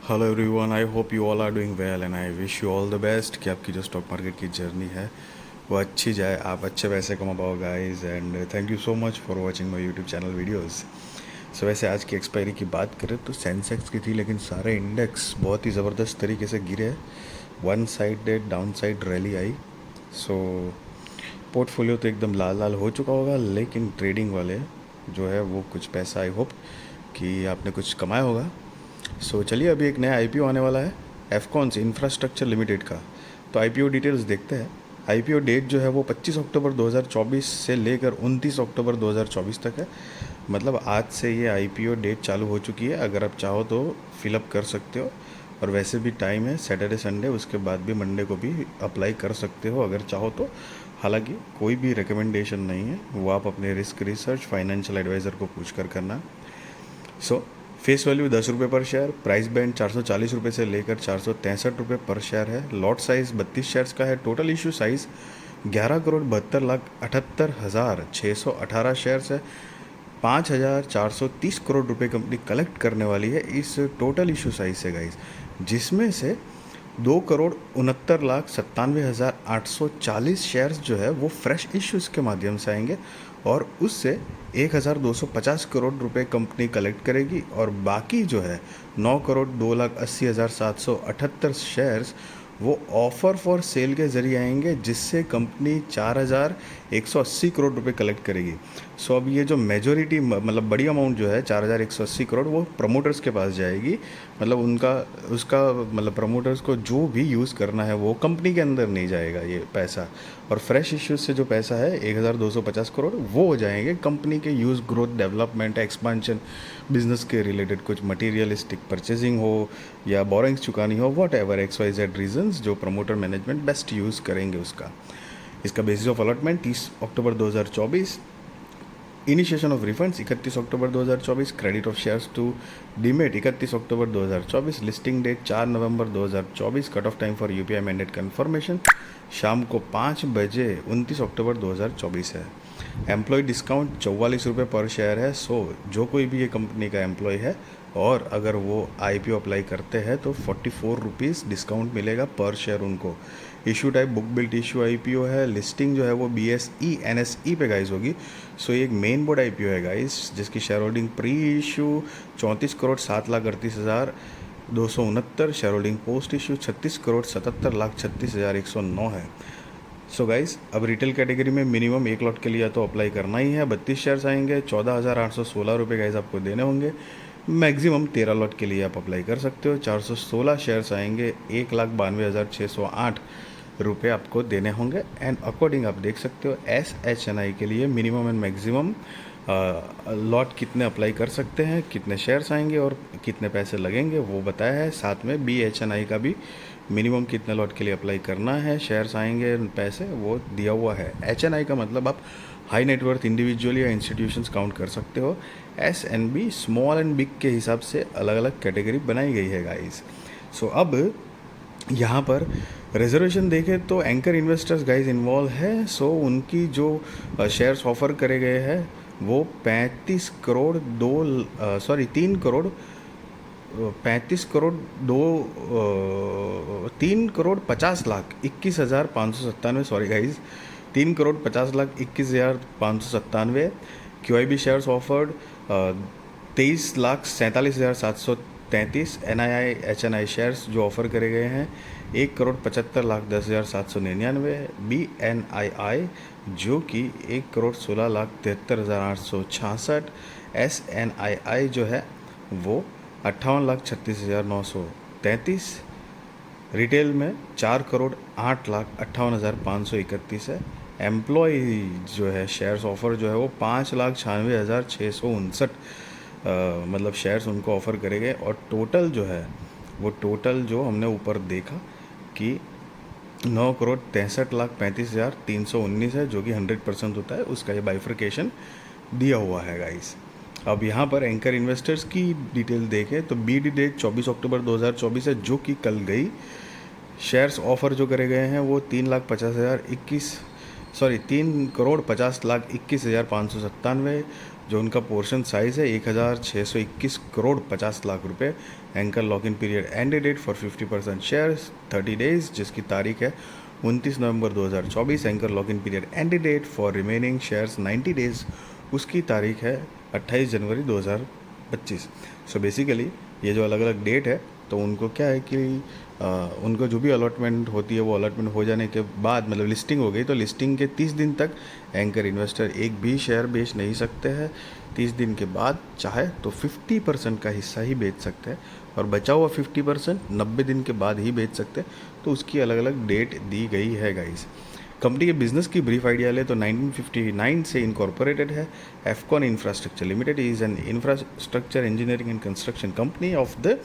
Hello everyone, I hope you all are doing well and I wish you all the best कि आपकी जो stock market की journey है वो अच्छी जाए, आप अच्छे पैसे कमा पाओ guys. And thank you so much for watching my YouTube channel videos. So वैसे आज की एक्सपायरी की बात करें तो सेंसेक्स की थी, लेकिन सारे इंडेक्स बहुत ही ज़बरदस्त तरीके से गिरे। One sided down side rally आई। सो पोर्टफोलियो तो एकदम लाल लाल हो चुका होगा, लेकिन ट्रेडिंग वाले जो है वो कुछ पैसा, आई होप कि आपने कुछ कमाया होगा। सो चलिए, अभी एक नया आईपीओ आने वाला है एफकॉन्स इंफ्रास्ट्रक्चर लिमिटेड का। तो आईपीओ डिटेल्स देखते हैं। आईपीओ डेट जो है वो 25 अक्टूबर 2024 से लेकर 29 अक्टूबर 2024 तक है। मतलब आज से ये आईपीओ डेट चालू हो चुकी है। अगर आप चाहो तो फिलअप कर सकते हो, और वैसे भी टाइम है सैटरडे संडे, उसके बाद भी मंडे को भी अप्लाई कर सकते हो अगर चाहो तो। हालांकि कोई भी रिकमेंडेशन नहीं है, वो आप अपने रिस्क रिसर्च फाइनेंशियल एडवाइज़र को पूछ कर करना। सो फेस वैल्यू 10 रुपये पर शेयर, प्राइस बैंड 440 रुपये से लेकर 463 रुपये पर शेयर है। लॉट साइज 32 शेयर्स का है। Total issue size 11 crore 72 lakh 78 हज़ार 618 शेयर्स है। 5,430 करोड़ रुपए कंपनी कलेक्ट करने वाली है इस टोटल इशू साइज से गाइस, जिसमें से 2 करोड़ 69 लाख 97 हज़ार 840 शेयर्स जो है वो फ्रेश इश्यूज़ के माध्यम से आएंगे, और उससे 1,250 करोड़ रुपए कंपनी कलेक्ट करेगी। और बाकी जो है 9 करोड़ 2 लाख 80 हज़ार 778 शेयर्स वो ऑफ़र फॉर सेल के ज़रिए आएंगे, जिससे कंपनी 4,180 करोड़ रुपए कलेक्ट करेगी। सो अब ये जो मेजोरिटी मतलब बड़ी अमाउंट जो है 4,180 करोड़ वो प्रमोटर्स के पास जाएगी। मतलब उनका उसका मतलब प्रमोटर्स को जो भी यूज़ करना है वो कंपनी के अंदर नहीं जाएगा ये पैसा। और फ्रेश इश्यूज से जो पैसा है 1,250 करोड़ वो हो जाएंगे कंपनी के uses, growth, development, expansion, business के रिलेटेड कुछ मटीरियलिस्टिक परचेजिंग हो या बोरिंग्स चुकानी हो, वॉट एवर XYZ रीजन्स जो प्रमोटर मैनेजमेंट बेस्ट यूज़ करेंगे उसका। इसका basis of allotment 30 October 2024। Initiation of refunds 31 October 2024। Credit of shares to demat 31 October 2024। Listing date 4 November 2024। Cut off time for UPI mandate confirmation शाम को 5 बजे 29 अक्टूबर 2024 है। Employ discount 44 रुपये पर शेयर है। सो जो कोई भी ये कंपनी का एम्प्लॉय है और अगर वो आईपीओ अप्लाई करते हैं तो 44 रुपीज़ डिस्काउंट मिलेगा पर शेयर उनको। Issue type book built issue IPO है। लिस्टिंग जो है वो BSE NSE पे गाइस होगी। सो ये एक मेन बोर्ड आईपीओ है गाइस, जिसकी share holding pre issue 34 crore 7 lakh 38 हज़ार 269, share holding post issue 36 crore 77 lakh 36 हज़ार 109 है। सो गाइस, अब रिटेल कैटेगरी में मिनिमम 1 लॉट के लिए तो अप्लाई करना ही है। 32 शेयर्स आएंगे, 14,816 रुपये गाइस आपको देने होंगे। मैक्सिमम 13 लॉट के लिए आप अप्लाई कर सकते हो। 416 शेयर्स आएंगे, 1,92,608 रुपये आपको देने होंगे। एंड अकॉर्डिंग आप देख सकते हो SHNI के लिए मिनिमम एंड मैक्सिमम लॉट कितने अप्लाई कर सकते हैं, कितने शेयर्स आएंगे और कितने पैसे लगेंगे वो बताया है। साथ में BHNI का भी मिनिमम कितने लॉट के लिए अप्लाई करना है, शेयर्स आएंगे, पैसे वो दिया हुआ है। HNI का मतलब आप हाई नेटवर्थ इंडिविजुअल या इंस्टीट्यूशंस काउंट कर सकते हो। SNB स्मॉल एंड बिग के हिसाब से अलग अलग कैटेगरी बनाई गई है गाइस। सो अब यहाँ पर रिजर्वेशन देखें तो एंकर इन्वेस्टर्स गाइस इन्वॉल्व है। सो उनकी जो शेयर्स ऑफर करे गए हैं वो 3 crore 50,21,597 QIB shares offered 23,47,733। NII HNI shares जो ऑफ़र करे गए हैं 1,75,10,799। BNII जो कि 1,16,73,866। SNII जो है वो 58,36,933। रिटेल में 4,08,58,531 है। एम्प्लॉय जो है शेयर्स ऑफर जो है वो 5,96,659 मतलब शेयर्स उनको ऑफ़र करे गए। और टोटल जो है वो टोटल जो हमने ऊपर देखा कि 9,63,35,319 है, जो कि 100% होता है उसका ये बाइफर्केशन दिया हुआ है गाइस। अब यहाँ पर एंकर इन्वेस्टर्स की डिटेल देखें तो BD डेट 24 अक्टूबर 2024 है, जो कि कल गई। शेयर्स ऑफर जो करे गए हैं वो 3,50,021 3,50,21,597। जो उनका पोर्शन साइज़ है 1621 करोड़ 50 लाख रुपए। Anchor lock in period end date for 50% shares 30 days, जिसकी तारीख है 29 November 2024। Anchor lock in period end date for remaining shares 90 days, उसकी तारीख है 28 जनवरी 2025। सो बेसिकली ये जो अलग अलग डेट है, तो उनको क्या है कि उनको जो भी अलॉटमेंट होती है वो अलॉटमेंट हो जाने के बाद, मतलब लिस्टिंग हो गई तो लिस्टिंग के 30 दिन तक एंकर इन्वेस्टर एक भी शेयर बेच नहीं सकते हैं। 30 दिन के बाद चाहे तो 50% का हिस्सा ही बेच सकते हैं, और बचा हुआ 50% 90 दिन के बाद ही बेच सकते हैं। तो उसकी अलग अलग डेट दी गई है गाइस। कंपनी के बिजनेस की ब्रीफ आइडिया ले तो 1959 से इनकॉर्पोरेटेड है। Afcons infrastructure limited is an infrastructure engineering and construction company of the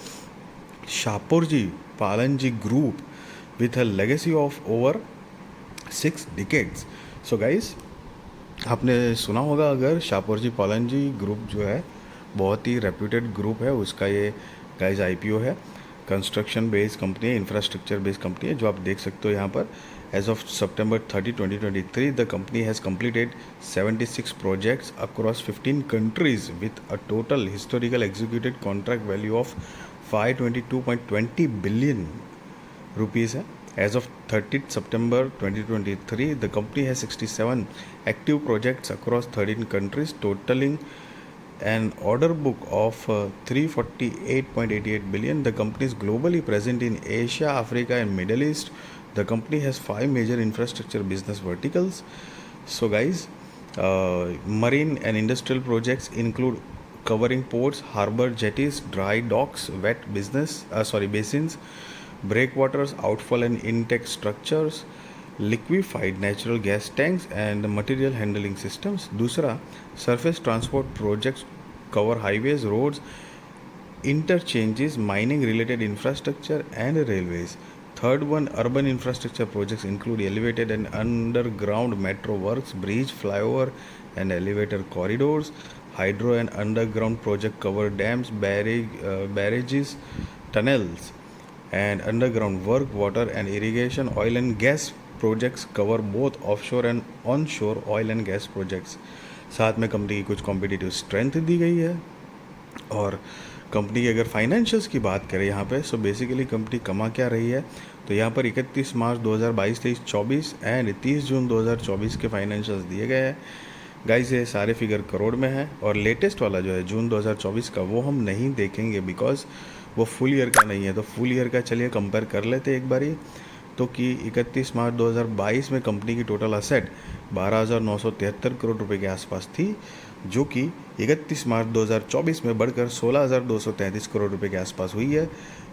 Shapoorji Pallonji Group with a legacy of over 6 decades. So guys, आपने सुना होगा अगर शापोरजी पालनजी ग्रुप जो है बहुत ही रेप्यूटेड ग्रुप है, उसका ये गाइस आईपीओ है। कंस्ट्रक्शन बेस्ड कंपनी है, इंफ्रास्ट्रक्चर बेस्ड कंपनी है, जो आप देख सकते हो यहाँ पर। As of September 30, 2023 the company has completed 76 projects across 15 countries with a total historical executed contract value of 522.20 billion rupees है। As of 30th September 2023, the company has 67 active projects across 13 countries, totaling an order book of 348.88 billion. The company is globally present in Asia, Africa, and Middle East. The company has 5 major infrastructure business verticals. So, guys, marine and industrial projects include covering ports, harbor, jetties, dry docks, basins, breakwaters, outfall and intake structures, liquefied natural gas tanks and material handling systems. दूसरा, surface transport projects cover highways, roads, interchanges, mining related infrastructure and railways. Third one, urban infrastructure projects include elevated and underground metro works, bridge, flyover and elevator corridors. Hydro and underground project cover dams, barrages, tunnels and underground work. Water and irrigation, oil and gas projects cover both offshore and onshore oil and gas projects. साथ में company की कुछ competitive strength दी गई है। और company की अगर financials की बात करें यहाँ पे, सो बेसिकली कंपनी कमा क्या रही है, तो यहाँ पर 31 मार्च 2022, 23, 24 एंड 30 जून 2024 के फाइनेंशियल्स दिए गए हैं। गाइस ये सारे फिगर करोड़ में है, और लेटेस्ट वाला जो है जून 2024 का वो हम नहीं देखेंगे बिकॉज वो फुल ईयर का नहीं है। तो फुल ईयर का चलिए कंपेयर कर लेते एक बारी। तो कि 31 मार्च 2022 में कंपनी की टोटल असेट 12,973 करोड़ रुपए के आसपास थी, जो कि 31 मार्च 2024 में बढ़कर 16,233 करोड़ रुपए के आसपास हुई है।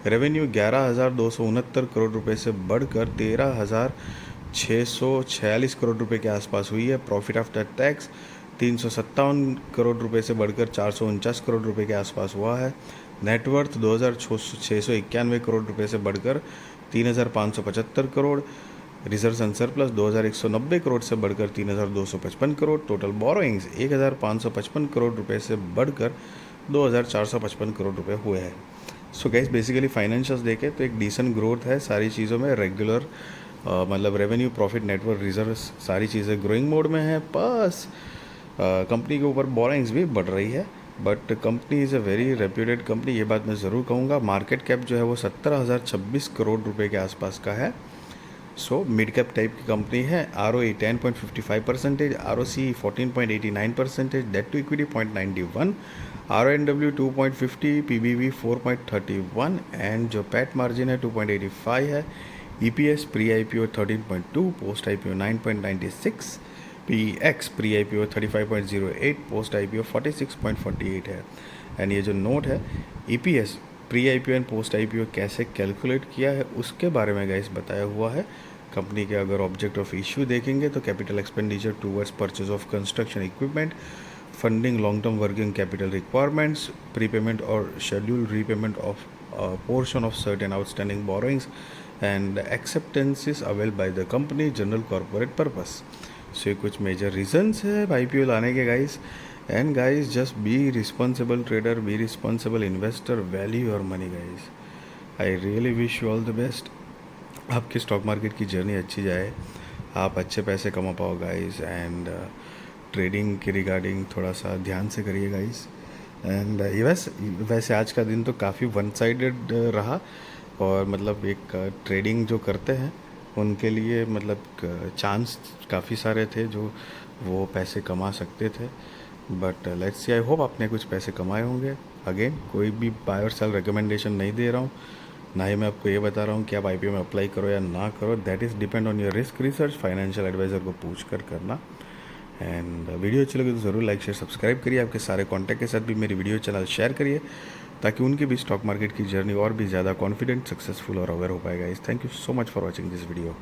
रेवेन्यू 11,269 करोड़ रुपए से बढ़कर 13,646 करोड़ रुपए के आसपास हुई है। प्रॉफिट आफ्टर टैक्स 357 करोड़ रुपए से बढ़कर 449 करोड़ रुपए के आसपास हुआ है। नेटवर्थ 2,691 करोड़ रुपए से बढ़कर 3,575 crore. Reserves and surplus 2,190 crore से बढ़कर 3,255 करोड़। टोटल बोरोइंग्स 1,555 करोड़ रुपए से बढ़कर 2,455 करोड़ रुपए हुए हैं। सो गाइस बेसिकली फाइनेंशियल्स देखें तो एक डिसेंट ग्रोथ है सारी चीज़ों में। रेगुलर मतलब रेवेन्यू, प्रॉफिट, नेटवर्क, रिजर्व्स सारी चीज़ें ग्रोइंग मोड में है। बस कंपनी के ऊपर बोरोइंग्स भी बढ़ रही है, but company is a very reputed company, ये बात मैं ज़रूर कहूँगा। मार्केट कैप जो है वो 17,026 करोड़ रुपए के आसपास का है। सो मिड कैप टाइप की कंपनी है। ROE 10.55%, ROCE 14.89%, debt to equity 0.91, RONW 2.50, PBV 4.31 and जो पैट मार्जिन है 2.85 है। EPS pre IPO 13.2, post IPO 9.96, PEX pre IPO 35.08, post IPO 46.48 है। एंड ये जो नोट है EPS pre IPO and post IPO कैसे कैलकुलेट किया है उसके बारे में गाइस बताया हुआ है। कंपनी के अगर ऑब्जेक्ट ऑफ इश्यू देखेंगे तो capital expenditure towards purchase of construction equipment, funding long term working capital requirements, prepayment और schedule repayment of portion of certain outstanding borrowings and acceptances avail by the company general corporate purpose. So ये कुछ major reasons है IPO लाने के guys. And guys just be responsible trader, be responsible investor, value your money guys. I really wish you all the best. आपकी stock market की journey अच्छी जाए, आप अच्छे पैसे कमा पाओ गाइस। एंड ट्रेडिंग के रिगार्डिंग थोड़ा सा ध्यान से करिए गाइस। एंड वैसे आज का दिन तो काफ़ी वन साइडेड रहा। और मतलब एक ट्रेडिंग जो करते हैं उनके लिए मतलब चांस काफ़ी सारे थे जो वो पैसे कमा सकते थे। But let's see, I hope आपने कुछ पैसे कमाए होंगे। अगेन कोई भी बाय और सेल रिकमेंडेशन नहीं दे रहा हूँ, ना ही मैं आपको ये बता रहा हूँ कि आप आईपीओ में अप्लाई करो या ना करो। That is depend on your risk research, financial adviser को पूछ कर करना। एंड वीडियो अच्छी लगे तो ज़रूर लाइक शेयर सब्सक्राइब करिए। आपके सारे कॉन्टैक्ट के साथ भी मेरी वीडियो चैनल शेयर करिए ताकि उनकी भी स्टॉक मार्केट की जर्नी और भी ज़्यादा कॉन्फिडेंट, सक्सेसफुल और अवेयर हो पाएगा। इस thank you so much for watching this video.